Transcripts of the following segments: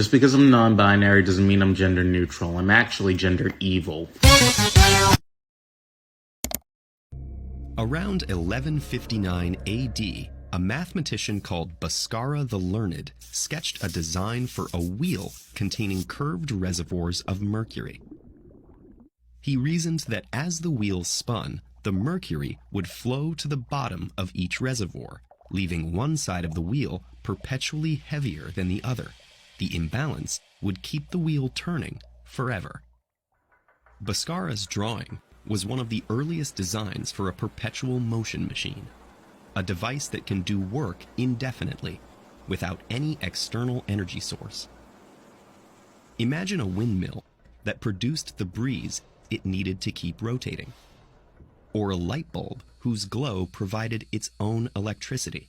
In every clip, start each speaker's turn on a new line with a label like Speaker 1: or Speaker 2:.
Speaker 1: Just because I'm non-binary doesn't mean I'm gender neutral. I'm actually gender evil.
Speaker 2: Around 1159 AD, a mathematician called Bhaskara the Learned sketched a design for a wheel containing curved reservoirs of mercury. He reasoned that as the wheel spun, the mercury would flow to the bottom of each reservoir, leaving one side of the wheel perpetually heavier than the other. The imbalance would keep the wheel turning forever. Bhaskara's drawing was one of the earliest designs for a perpetual motion machine, a device that can do work indefinitely without any external energy source. Imagine a windmill that produced the breeze it needed to keep rotating, or a light bulb whose glow provided its own electricity.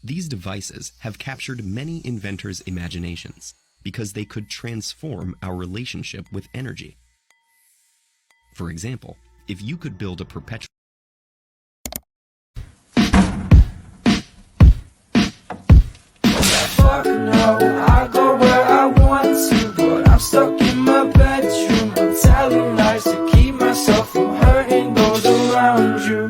Speaker 2: These devices have captured many inventors' imaginations because they could transform our relationship with energy. For example, if you could build a perpetual
Speaker 3: Fuck no, I go where I want to, but I'm stuck in my bedroom. I'm telling lies to keep myself from hurting those around you.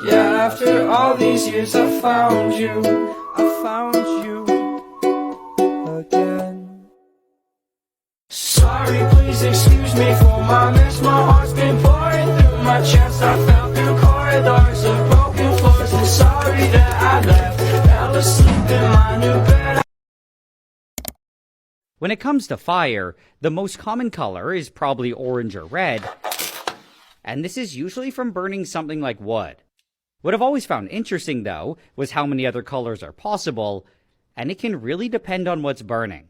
Speaker 3: Yeah, after all these years I found you again. Sorry, please excuse me for my mess. My heart's been pouring through my chest. I fell through corridors of broken floors, and sorry that I left. Fell asleep in my new bed.
Speaker 4: When it comes to fire, the most common color is probably orange or red, and this is usually from burning something like wood. What I've always found interesting, though, was how many other colors are possible, and it can really depend on what's burning.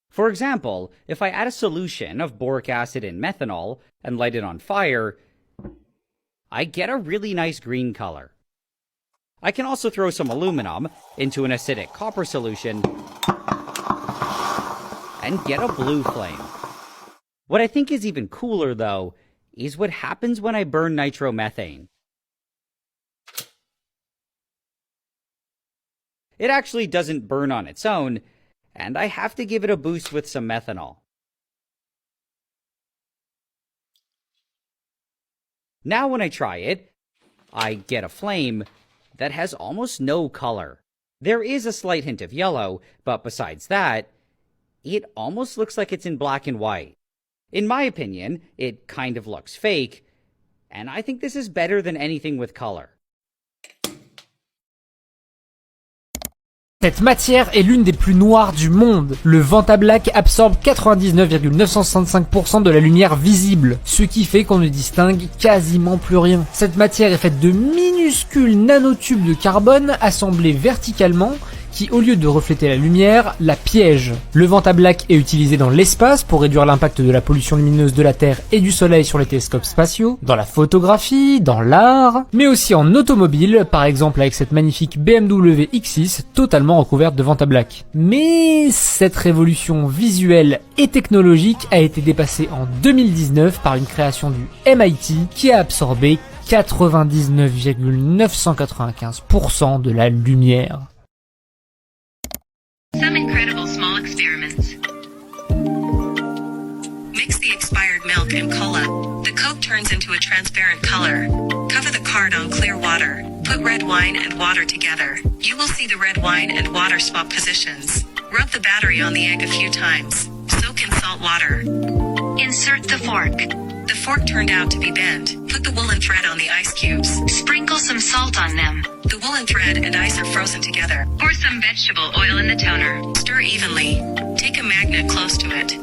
Speaker 4: For example, if I add a solution of boric acid and methanol and light it on fire, I get a really nice green color. I can also throw some aluminum into an acidic copper solution and get a blue flame. What I think is even cooler, though, is what happens when I burn nitromethane. It actually doesn't burn on its own, and I have to give it a boost with some methanol. Now when I try it, I get a flame that has almost no color. There is a slight hint of yellow, but besides that, it almost looks like it's in black and white. In my opinion, it kind of looks fake, and I think this is better than anything with color.
Speaker 5: Cette matière est l'une des plus noires du monde. Le Vantablack absorbe 99,965% de la lumière visible, ce qui fait qu'on ne distingue quasiment plus rien. Cette matière est faite de minuscules nanotubes de carbone assemblés verticalement qui, au lieu de refléter la lumière, la piège. Le Vantablack est utilisé dans l'espace pour réduire l'impact de la pollution lumineuse de la Terre et du Soleil sur les télescopes spatiaux, dans la photographie, dans l'art, mais aussi en automobile, par exemple avec cette magnifique BMW X6 totalement recouverte de Vantablack. Mais cette révolution visuelle et technologique a été dépassée en 2019 par une création du MIT qui a absorbé 99,995% de la lumière.
Speaker 6: Some incredible small experiments. Mix the expired milk and cola. The Coke turns into a transparent color. Cover the card on clear water. Put red wine and water together. You will see the red wine and water swap positions. Rub the battery on the egg a few times. Soak in salt water. Insert the fork. The fork turned out to be bent. Put the woolen thread on the ice cubes. Sprinkle some salt on them. The woolen thread and ice are frozen together. Pour some vegetable oil in the toner. Stir evenly. Take a magnet close to it.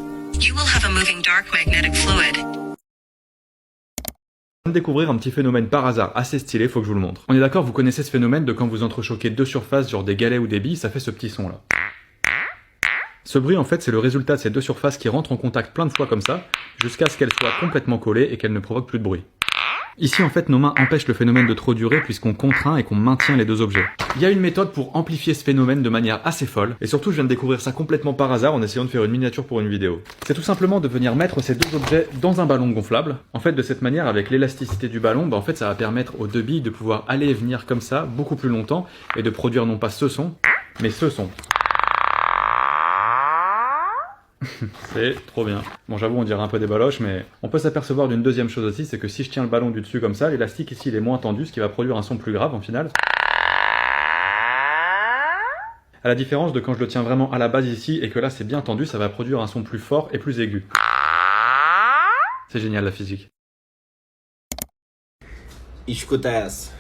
Speaker 6: You will have a moving dark magnetic fluid.
Speaker 7: Je viens de découvrir un petit phénomène par hasard assez stylé, faut que je vous le montre. On est d'accord, vous connaissez ce phénomène de quand vous entrechoquez deux surfaces, genre des galets ou des billes, ça fait ce petit son là. Ce bruit, en fait, c'est le résultat de ces deux surfaces qui rentrent en contact plein de fois comme ça, jusqu'à ce qu'elles soient complètement collées et qu'elles ne provoquent plus de bruit. Ici, en fait, nos mains empêchent le phénomène de trop durer puisqu'on contraint et qu'on maintient les deux objets. Il y a une méthode pour amplifier ce phénomène de manière assez folle, et surtout, je viens de découvrir ça complètement par hasard en essayant de faire une miniature pour une vidéo. C'est tout simplement de venir mettre ces deux objets dans un ballon gonflable. En fait, de cette manière, avec l'élasticité du ballon, en fait, ça va permettre aux deux billes de pouvoir aller et venir comme ça, beaucoup plus longtemps, et de produire non pas ce son, mais ce son. C'est trop bien. Bon, j'avoue, on dirait un peu des baloches, mais on peut s'apercevoir d'une deuxième chose aussi, c'est que si je tiens le ballon du dessus comme ça, l'élastique ici il est moins tendu, ce qui va produire un son plus grave en finale. À la différence de quand je le tiens vraiment à la base ici et que là c'est bien tendu, ça va produire un son plus fort et plus aigu. C'est génial la physique.
Speaker 8: Escuta essa.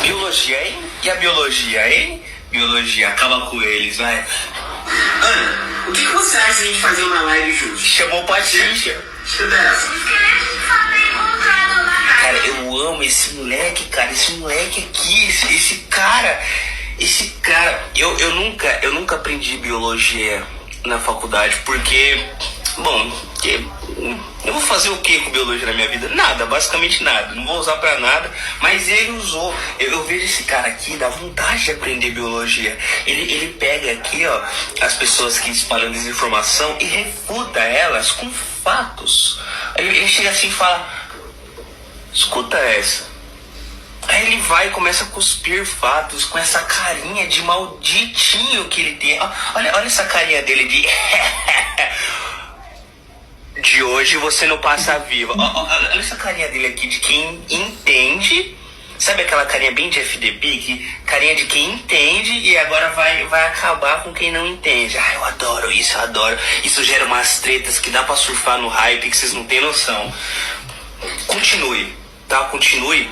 Speaker 9: Biologia, hein? E a biologia, hein? Biologia, acaba com eles, vai. Ana, o que você acha de a gente fazer uma live juntos? Chamou Patrícia. Escuta essa. Cara, eu amo esse moleque, cara. Esse moleque aqui, esse cara. Eu nunca aprendi biologia na faculdade, porque, bom, eu vou fazer o que com biologia na minha vida? Nada, basicamente nada. Não vou usar pra nada, mas ele usou. Eu vejo esse cara aqui, dá vontade de aprender biologia. Ele pega aqui, ó, as pessoas que espalham desinformação e refuta elas com fatos. Aí ele chega assim e fala, escuta essa. Aí ele vai e começa a cuspir fatos com essa carinha de malditinho que ele tem. Olha essa carinha dele de... De hoje você não passa viva. Olha essa carinha dele aqui de quem entende. Sabe aquela carinha bem de FDP? Carinha de quem entende e agora vai acabar com quem não entende. Ah, eu adoro isso, eu adoro. Isso gera umas tretas que dá pra surfar no hype que vocês não têm noção. Continue, tá? Continue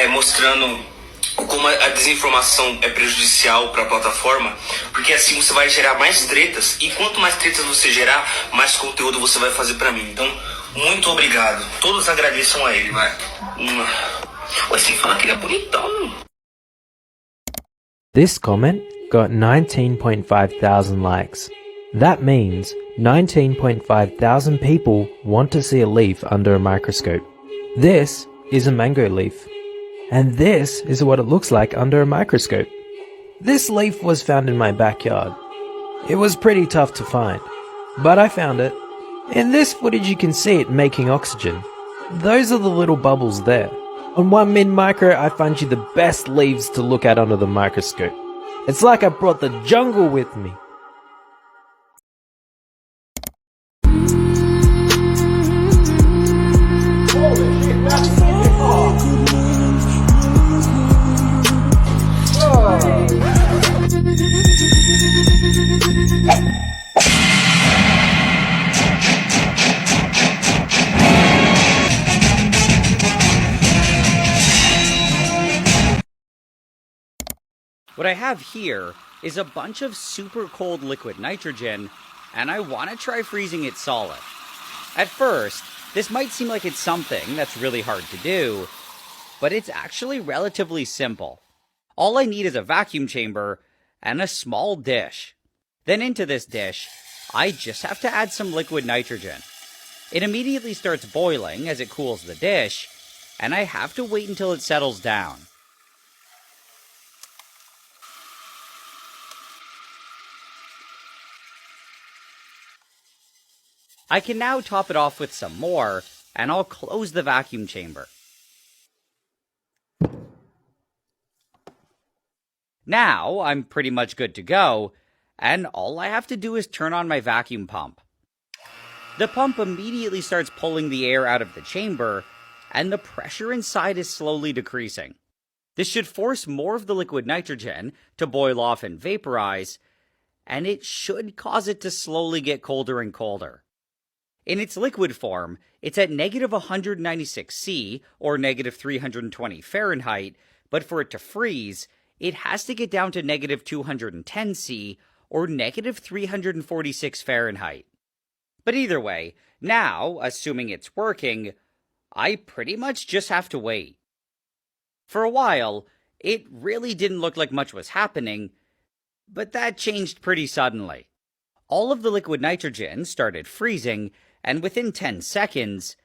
Speaker 9: mostrando como a desinformação é prejudicial para a plataforma, porque assim você vai gerar mais tretas, e quanto mais tretas você gerar, mais conteúdo você vai fazer para mim. Então, muito obrigado. Todos agradeçam a ele, vai. Você fala que ele é bonitão.
Speaker 10: This comment got 19,500 likes. That means 19,500 people want to see a leaf under a microscope. This is a mango leaf. And this is what it looks like under a microscope. This leaf was found in my backyard. It was pretty tough to find, but I found it. In this footage you can see it making oxygen. Those are the little bubbles there. On 1 min micro I find you the best leaves to look at under the microscope. It's like I brought the jungle with me.
Speaker 4: What I have here is a bunch of super cold liquid nitrogen, and I want to try freezing it solid. At first, this might seem like it's something that's really hard to do, but it's actually relatively simple. All I need is a vacuum chamber and a small dish. Then into this dish, I just have to add some liquid nitrogen. It immediately starts boiling as it cools the dish, and I have to wait until it settles down. I can now top it off with some more, and I'll close the vacuum chamber. Now, I'm pretty much good to go, and all I have to do is turn on my vacuum pump. The pump immediately starts pulling the air out of the chamber, and the pressure inside is slowly decreasing. This should force more of the liquid nitrogen to boil off and vaporize, and it should cause it to slowly get colder and colder. In its liquid form, it's at negative 196 C, or negative 320 Fahrenheit, but for it to freeze, it has to get down to negative 210 C, or negative 346 Fahrenheit. But either way, now, assuming it's working, I pretty much just have to wait. For a while, it really didn't look like much was happening, but that changed pretty suddenly. All of the liquid nitrogen started freezing, and within 10 seconds,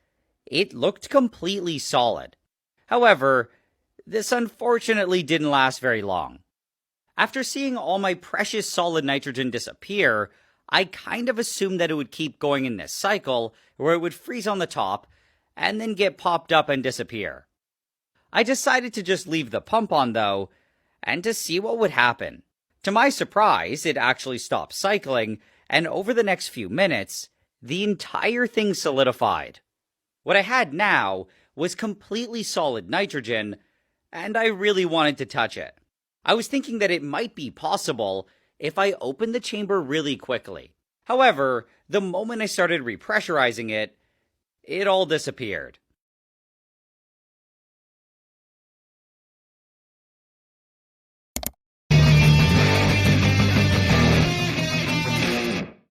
Speaker 4: it looked completely solid. However, this unfortunately didn't last very long. After seeing all my precious solid nitrogen disappear, I kind of assumed that it would keep going in this cycle, where it would freeze on the top, and then get popped up and disappear. I decided to just leave the pump on though, and to see what would happen. To my surprise, it actually stopped cycling, and over the next few minutes, the entire thing solidified. What I had now was completely solid nitrogen, and I really wanted to touch it. I was thinking that it might be possible if I opened the chamber really quickly. However, the moment I started repressurizing it, it all disappeared.